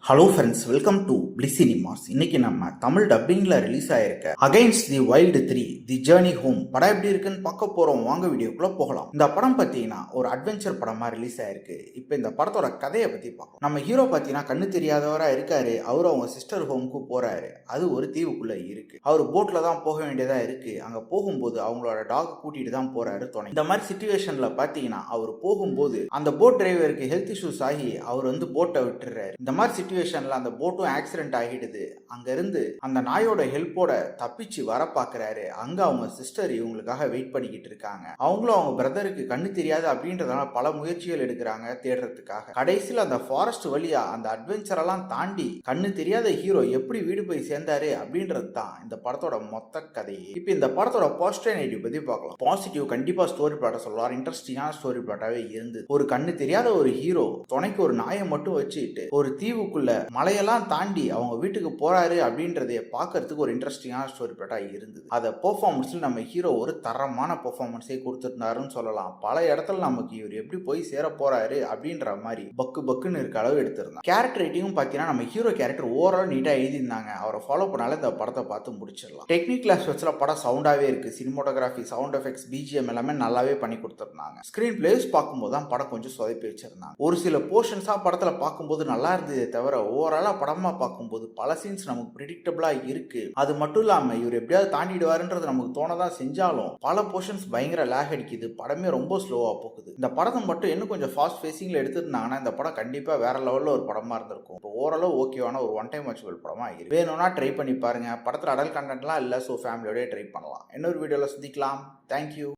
Hello friends, welcome to Bliss cinemas. இன்னைக்கு நம்ம தமிழ் டப்பிங்ல ரிலீஸ் ஆயிருக்க against the wild 3 the journey home படம் எப்படி இருக்குன்னு பார்க்க போறோம். வாங்க வீடியோக்குள்ள போகலாம். இந்த படம் பார்த்தீங்கன்னா ஒரு அட்வென்ச்சர் படமா ரிலீஸ் ஆயிருக்கு. இப்போ இந்த படத்தோட கதையை பத்தி பார்க்கலாம். நம்ம ஹீரோ பார்த்தீங்கன்னா கண்ணு தெரியாதவரா இருக்காரு. அவரு அவங்க சிஸ்டர் ஹோமுக்கு போறாரு. அது ஒரு தீவுக்குள்ள இருக்கு. அவர் போட்ல தான் போக வேண்டியதா இருக்கு. அங்க போகும்போது அவங்களோட டாக் கூட்டிட்டு தான் போறாரு துணை. இந்த மாதிரி சிச்சுவேஷன்ல பார்த்தீங்கன்னா அவர் போகும்போது அந்த போட் டிரைவருக்கு ஹெல்த் இஷ்யூஸ் ஆகி அவர் போட்டை விட்டுறாரு. இந்த மாதிரி சிச்சுவேஷன்ல அந்த போட்டும் ஆக்சிடென்ட் ஆகிடுது. அங்க இருந்து அந்த நாயோட ஹெல்ப்போட தப்பிச்சு வர பாக்குறாரு. அங்க அவங்க சிஸ்டர் இவங்களுக்காக வெயிட் பண்ணிக்கிட்டு இருக்காங்க. அவங்களும் அவங்க பிரதருக்கு கண்ணு தெரியாது அப்படின்றதுனால பல முயற்சிகள் எடுக்கிறாங்க தேடுறதுக்காக. கடைசியில் அந்த ஃபாரஸ்ட் வழியா அந்த அட்வென்ச்சர் எல்லாம் தாண்டி கண்ணு தெரியாத ஹீரோ எப்படி வீடு போய் சேர்ந்தாரு அப்படின்றது தான் இந்த படத்தோட மொத்த கதையே. இப்போ இந்த படத்தோட பாசிட்டிவ் நெகட்டிவ் பத்தி பார்க்கலாம். பாசிட்டிவ் கண்டிப்பா ஸ்டோரி பிளாட்டை சொல்லலாம். இன்ட்ரெஸ்டிங்கான ஸ்டோரி பிளாட்டாவே இருந்து ஒரு கண்ணு தெரியாத ஒரு ஹீரோ துணைக்கு ஒரு நாயை மட்டும் வச்சுட்டு ஒரு தீவுக்குள்ள மலையெல்லாம் தாண்டி அவங்க வீட்டுக்கு போறாரு அப்படின்றதைய பார்க்கறதுக்கு ஒரு இன்ட்ரெஸ்டிங்கான ஸ்டோரி பிளாட்டா இருந்தது. அதை பெர்ஃபார்மன்ஸ்ல நம்ம ஹீரோ ஒரு தரமான பெர்ஃபார்மன்ஸை கொடுத்துருந்தாருன்னு சொல்லலாம். பல இடத்துல நமக்கு இவர் எப்படி போய் சேர போறாரு அப்படின்ற மாதிரி பக்கு பக்குன்னு இருக்க அளவு எடுத்திருந்தாங்க. கேரக்டர் ரைட்டிங்கும் பார்த்தீங்கன்னா நம்ம ஹீரோ கேரக்டர் ஓவரால் நீட்டா எழுதியிருந்தாங்க. அவரை ஃபாலோ பண்ணால இந்த படத்தை பார்த்து முடிச்சிடலாம். டெக்னிக்கல் ஆஸ்பெக்ட்ஸ்ல படம் சவுண்டாவே இருக்கு. சினிமோட்டோகிராஃபி, சவுண்ட் எஃபெக்ட்ஸ், பிஜிஎம் எல்லாமே நல்லாவே பண்ணி கொடுத்துருந்தாங்க. ஸ்கிரீன் பிளேஸ் பார்க்கும்போது தான் படம் கொஞ்சம் சொதப்பி வச்சிருந்தாங்க. ஒரு சில போர்ஷன்ஸா படத்துல பார்க்கும்போது நல்லா இருந்ததே தவிர ஓவராலா படமா பார்க்கும்போது பல சீன்ஸ் நமக்கு பிரெடிக்டபிளா இருக்கு. அது மட்டும் இல்லாம இவர் எப்படியாவது தாண்டிடுவாருன்றது நமக்கு தோணதான் செஞ்சாலும் பல போர்ஷன்ஸ் பயங்கர லேக் அடிக்குது. படமே ரொம்ப ஸ்லோவா போகுது. இந்த படத்தை மட்டும் இன்னும் கொஞ்சம் ஃபாஸ்ட் ஃபேசிங்ல எடுத்துருந்தாங்கன்னா இந்த படம் கண்டிப்பா வேற லெவல்ல ஒரு படமா இருந்திருக்கும். இப்போ ஓரளவு ஓகேவான ஒரு ஒன் டைம் வாட்சபிள் படமா இருக்கு. வேணும்னா ட்ரை பண்ணி பாருங்க. படத்துல அடல் கண்டென்ட்லாம் இல்ல, ஸோ ஃபேமிலியோடய ட்ரை பண்ணலாம். இன்னொரு வீடியோல சந்திக்கலாம். தேங்க்யூ.